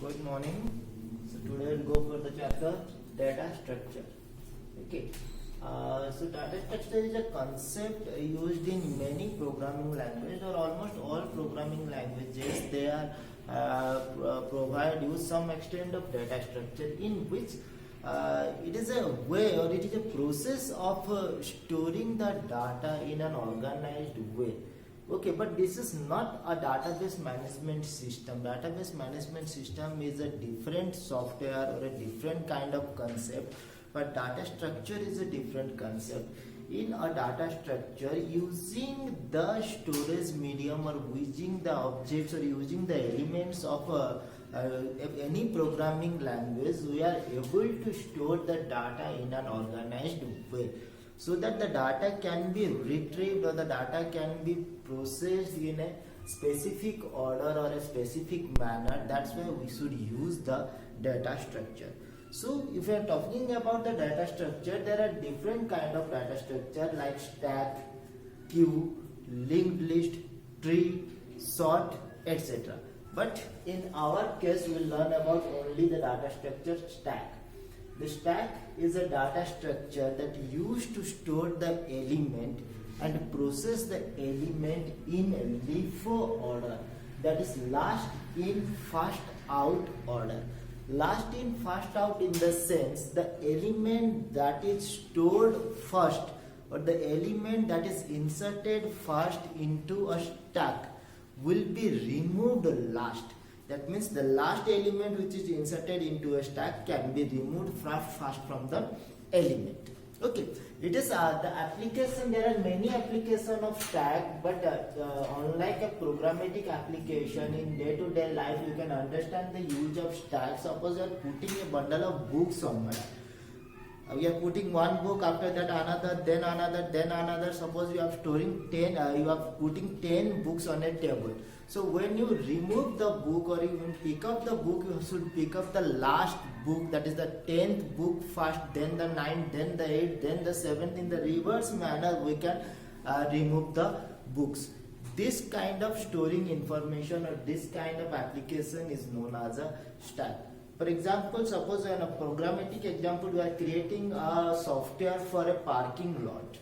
Good morning. So today we'll go for the chapter data structure. Okay. So data structure is a concept used in many programming languages or almost all programming languages. They are provide you some extent of data structure in which it is a way or it is a process of storing the data in an organized way. Okay, but this is not a database management system. Database management system is a different software or a different kind of concept, but data structure is a different concept. In a data structure, using the storage medium or using the objects or using the elements of any programming language, we are able to store the data in an organized way, so that the data can be retrieved or the data can be processed in a specific order or a specific manner. That's why we should use the data structure. So if we are talking about the data structure, there are different kind of data structure like stack, queue, linked list, tree, sort, etc. But in our case, we will learn about only the data structure stack. The stack is a data structure that used to store the element and process the element in LIFO order, that is last in first out order. Last in first out in the sense the element that is stored first or the element that is inserted first into a stack will be removed last. That means the last element which is inserted into a stack can be removed first from the element. Okay, it is the application. There are many applications of stack, but unlike a programmatic application, in day-to-day life you can understand the use of stack. Suppose you are putting a bundle of books somewhere. We are putting one book, after that another, then another, then another. Suppose you are storing 10, you are putting 10 books on a table. So when you remove the book or you pick up the book, you should pick up the last book, that is the 10th book first, then the 9th, then the 8th, then the 7th. In the reverse manner we can remove the books. This kind of storing information or this kind of application is known as a stack. For example, suppose in a programmatic example, we are creating a software for a parking lot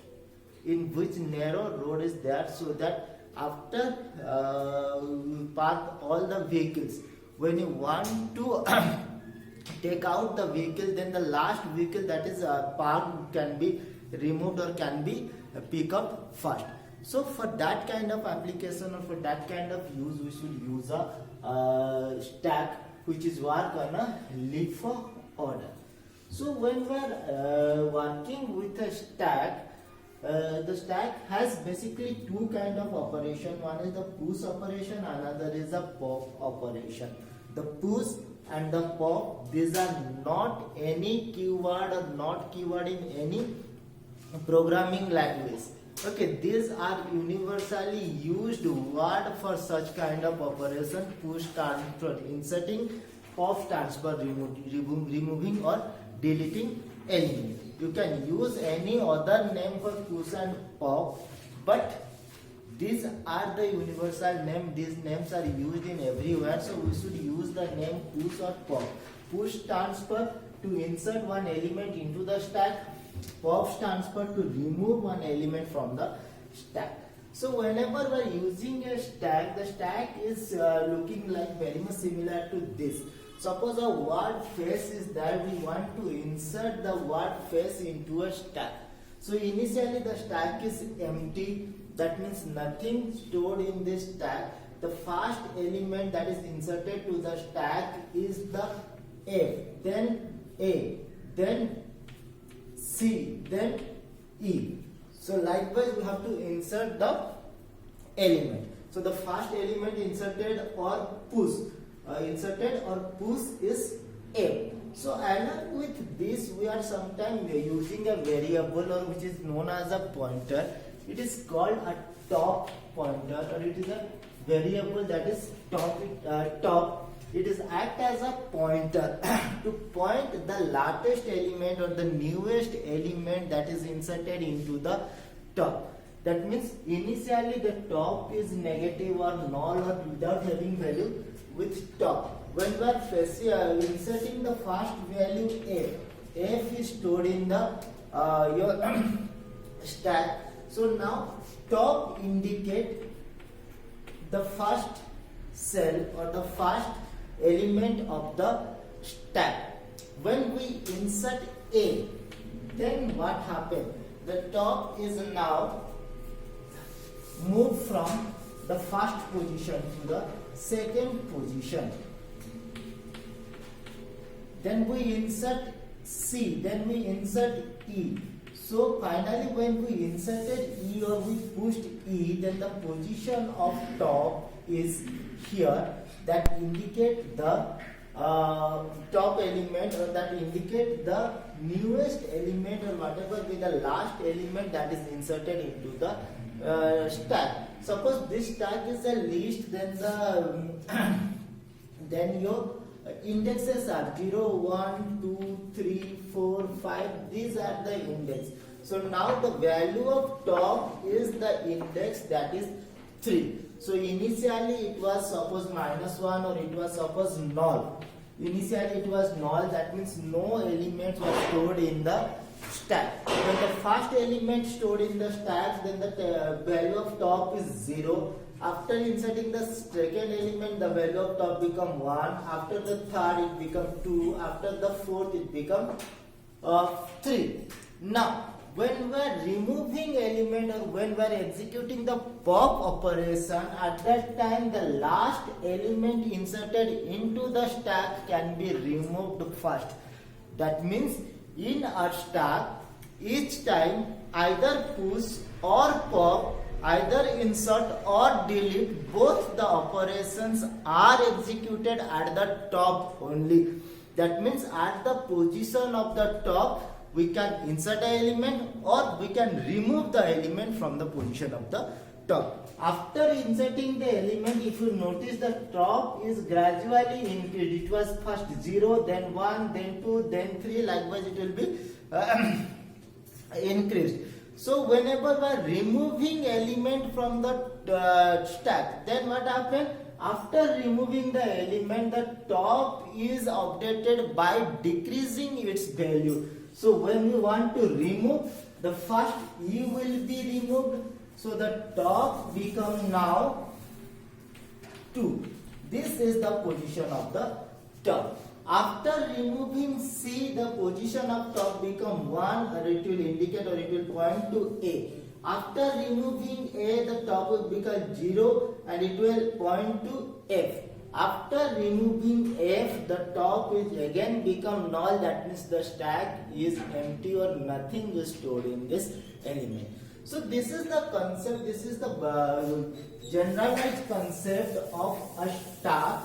in which narrow road is there, so that after you park all the vehicles, when you want to take out the vehicle, then the last vehicle that is parked can be removed or can be picked up first. So for that kind of application or for that kind of use, we should use a stack which is work on a LIFO order. So when we are working with a stack, the stack has basically two kind of operation. One is the push operation, another is the pop operation. The push and the pop, these are not any keyword or not keyword in any programming language. Okay, these are universally used word for such kind of operation. Push stands for inserting, pop stands for removing or deleting element. You can use any other name for push and pop, but these are the universal name. These names are used in everywhere, so we should use the name push or pop. Push stands for to insert one element into the stack. Pop stands for to remove one element from the stack. So whenever we are using a stack, the stack is looking like very much similar to this. Suppose a word face is there, we want to insert the word face into a stack. So initially the stack is empty, that means nothing stored in this stack. The first element that is inserted to the stack is the F, then A, then C, then E. So likewise we have to insert the element. So the first element inserted or push is A. So along with this, we are sometimes using a variable or which is known as a pointer. It is called a top pointer, or it is a variable that is top. It is act as a pointer to point the latest element or the newest element that is inserted into the top. That means initially the top is negative or null or without having value. with top. When we are inserting the first value f is stored in the your stack. So now top indicate the first cell or the first element of the stack. When we insert a, then what happened? The top is now moved from the first position to the second position. Then we insert C, then we insert E. So finally when we inserted E or we pushed E, then the position of top is here, that indicate the top element, or that indicate the newest element, or whatever be the last element that is inserted into the stack. Suppose this stack is a list, then the then your indexes are 0, 1, 2, 3, 4, 5. These are the index. So now the value of top is the index, that is 3. So initially it was suppose -1, or it was suppose null. Initially it was null, that means no elements were stored in the stack. When the first element stored in the stack, then the value of top is 0. After inserting the second element, the value of top become 1. After the third, it become 2. After the fourth, it become 3. Now, when we are removing element, or when we are executing the pop operation, at that time the last element inserted into the stack can be removed first. That means in our stack, each time either push or pop, either insert or delete, both the operations are executed at the top only. That means at the position of the top, we can insert an element or we can remove the element from the position of the top. After inserting the element, if you notice, the top is gradually increased. It was first 0, then 1, then 2, then 3, likewise it will be increased. So whenever we are removing element from the stack, then what happened? After removing the element, the top is updated by decreasing its value. So when we want to remove, the first E will be removed. So the top become now 2. This is the position of the top. After removing C, the position of top become 1, or it will indicate, or it will point to A. After removing A, the top will become 0 and it will point to F. After removing F, the top is again become null, that means the stack is empty or nothing is stored in this element. So this is the concept, this is the generalized concept of a stack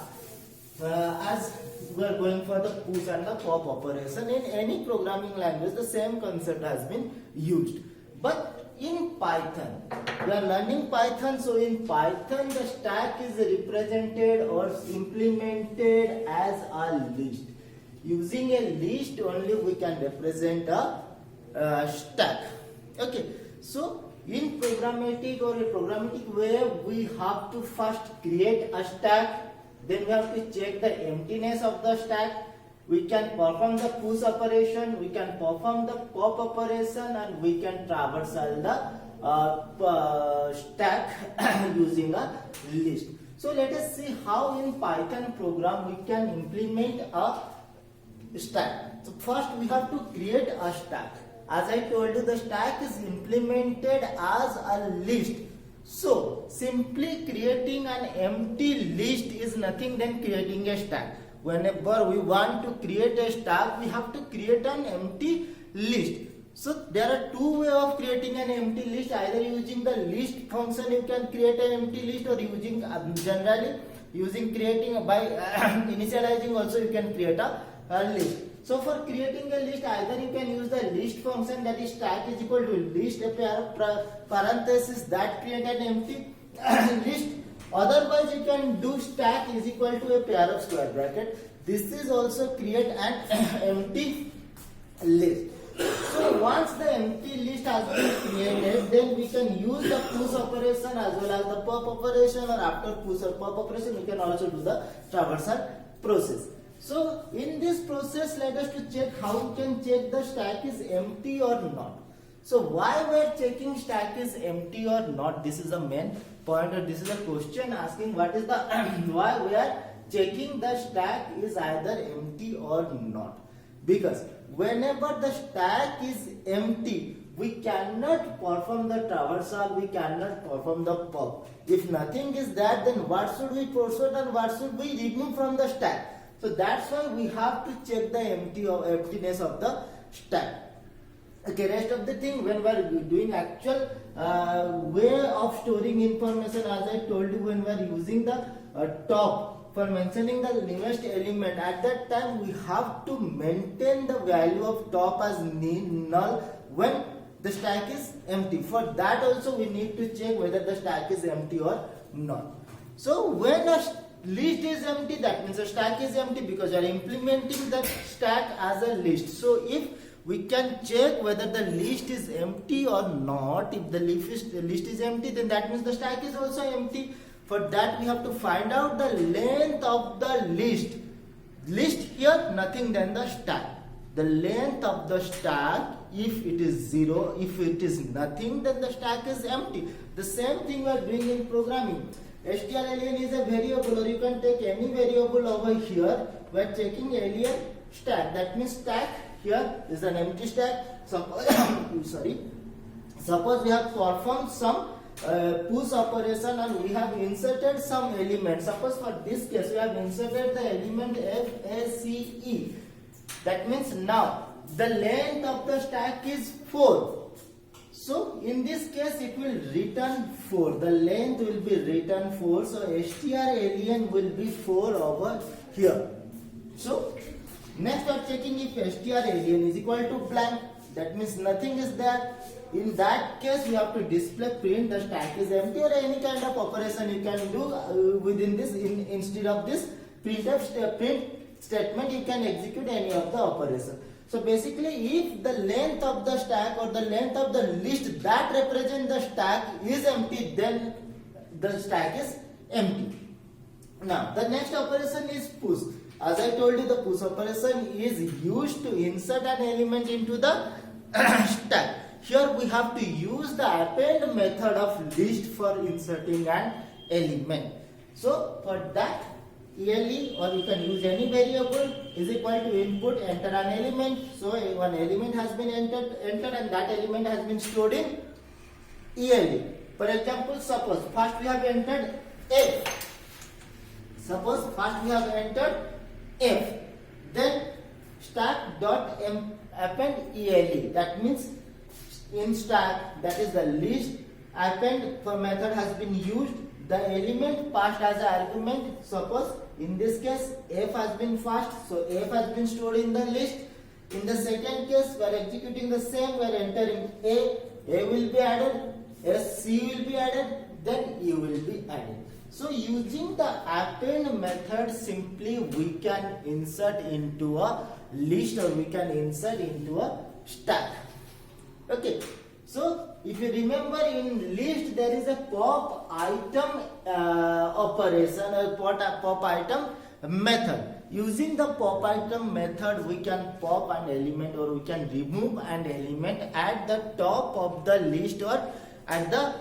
as we are going for the push and the pop operation. In any programming language, the same concept has been used. But in Python, we are learning Python, so in Python the stack is represented or implemented as a list. Using a list only we can represent a stack. Okay, so in programmatic or a programmatic way, we have to first create a stack, then we have to check the emptiness of the stack. We can perform the push operation, we can perform the pop operation, and we can traversal the stack using a list. So let us see how in Python program we can implement a stack. So first we have to create a stack. As I told you, the stack is implemented as a list. So simply creating an empty list is nothing than creating a stack. Whenever we want to create a stack, we have to create an empty list. So there are two ways of creating an empty list. Either using the list function you can create an empty list, or using generally using creating by initializing also you can create a list. So for creating a list, either you can use the list function, that is stack is equal to list, a pair of parentheses that create an empty list. Otherwise you can do stack is equal to a pair of square bracket. This is also create an empty list. So once the empty list has been created, then we can use the push operation as well as the pop operation, or after push or pop operation we can also do the traversal process. So in this process, let us to check how we can check the stack is empty or not. So why we are checking stack is empty or not? This is the main point, or this is a question asking what is the why we are checking the stack is either empty or not. Because whenever the stack is empty, we cannot perform the traversal, we cannot perform the pop. If nothing is there, then what should we proceed and what should we remove from the stack? So that's why we have to check the emptiness of the stack. Okay, rest of the thing, when we are doing actual way of storing information, as I told you, when we are using the top for mentioning the newest element, at that time we have to maintain the value of top as null when the stack is empty. For that also we need to check whether the stack is empty or not. So when a list is empty, that means the stack is empty, because you are implementing the stack as a list. So if we can check whether the list is empty or not, if the list is empty, then that means the stack is also empty. For that we have to find out the length of the list. List here nothing than the stack. The length of the stack, if it is 0, if it is nothing, then the stack is empty. The same thing we are doing in programming. strlen is a variable, or you can take any variable over here. We are checking alien stack. That means stack here is an empty stack. Suppose we have performed some push operation and we have inserted some element. Suppose for this case we have inserted the element FACE. That means now the length of the stack is 4. So in this case it will return 4. The length will be return 4. So strlen will be 4 over here. So next we are checking if strlen is equal to blank. That means nothing is there. In that case we have to display print the stack is empty, or any kind of operation you can do within this. Instead of this print statement, you can execute any of the operation. So basically, if the length of the stack or the length of the list that represent the stack is empty, then the stack is empty. Now the next operation is push. As I told you, the push operation is used to insert an element into the stack. Here we have to use the append method of list for inserting an element. So for that, ELE, or you can use any variable, is equal to input, enter an element. So one element has been entered and that element has been stored in ELE. For example, suppose first we have entered F. Suppose first we have entered F. Then stack dot append ELE. That means in stack, that is the list, append for method has been used. The element passed as an argument. Suppose in this case F has been first, so F has been stored in the list. In the second case we are executing the same. We are entering A will be added, C will be added, then E will be added. So using the append method, simply we can insert into a list, or we can insert into a stack. Okay, so if you remember, in list there is a pop item operation, or pop item method. Using the pop item method, we can pop an element, or we can remove an element at the top of the list, or at the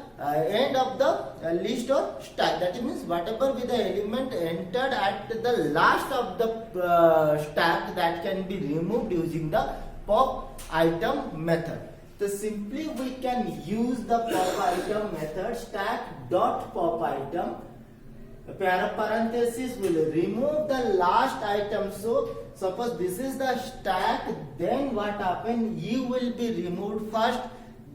end of the list or stack. That means whatever be the element entered at the last of the stack, that can be removed using the pop item method. So simply we can use the pop item method. Stack dot pop item, a pair of parentheses will remove the last item. So suppose this is the stack, then what happen? E will be removed first,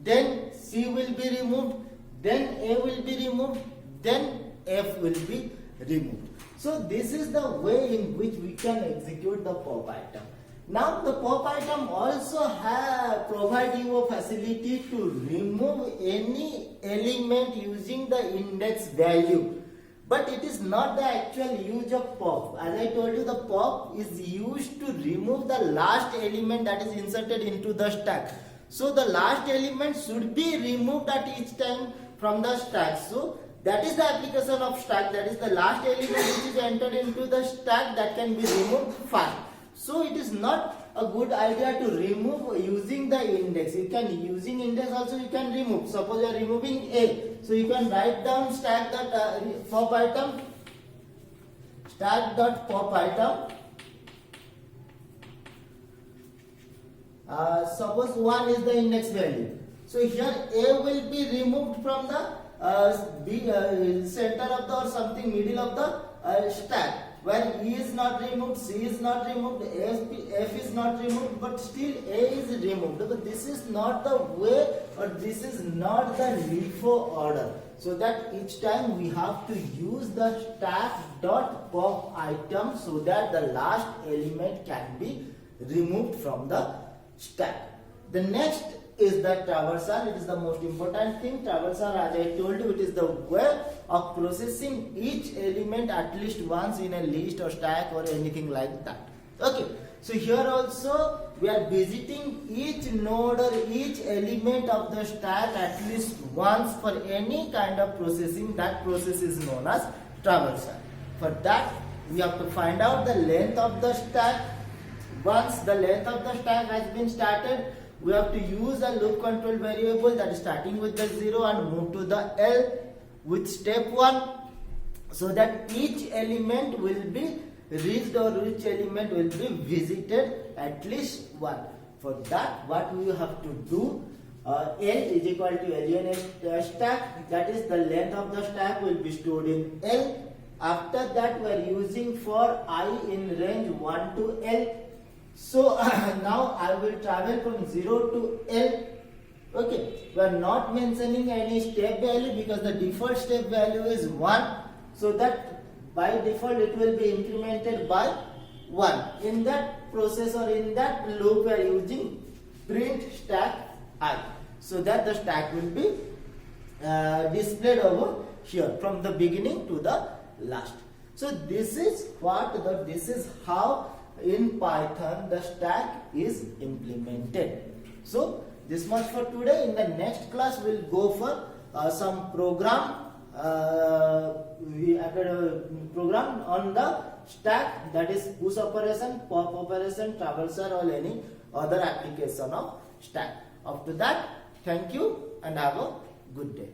then C will be removed, then A will be removed, then F will be removed. So this is the way in which we can execute the pop item. Now the pop item also provide you a facility to remove any element using the index value. but it is not the actual use of pop. As I told you, the pop is used to remove the last element that is inserted into the stack. So the last element should be removed at each time from the stack. So that is the application of stack. That is the last element which is entered into the stack that can be removed fast. So it is not a good idea to remove using the index. You can, using index also you can remove. Suppose you are removing A, so you can write down stack that pop item, stack dot pop item. Suppose 1 is the index value. So here A will be removed from the center of the or something middle of the stack. Where E is not removed, C is not removed, F is not removed, but still A is removed. But this is not the way, or this is not the LIFO order. So that each time we have to use the stack dot pop item so that the last element can be removed from the stack. The next is the traversal. It is the most important thing. Traversal, as I told you, it is the way of processing each element at least once in a list or stack or anything like that. Okay, so here also we are visiting each node or each element of the stack at least once for any kind of processing. That process is known as traversal. For that we have to find out the length of the stack. Once the length of the stack has been started, we have to use a loop control variable that is starting with the 0 and move to the L with step 1, so that each element will be reached or each element will be visited at least one. For that, what we have to do, L is equal to LN stack, that is the length of the stack will be stored in L. After that, we are using for I in range 1 to L. So now I will travel from 0 to L. Okay, we are not mentioning any step value because the default step value is 1. So that by default it will be incremented by 1. In that process or in that loop we are using print stack I, so that the stack will be displayed over here from the beginning to the last. So this is how in Python the stack is implemented. So this much for today. In the next class we'll go for some program. We added a program on the stack, that is push operation, pop operation, traversal or any other application of stack. After that, thank you and have a good day.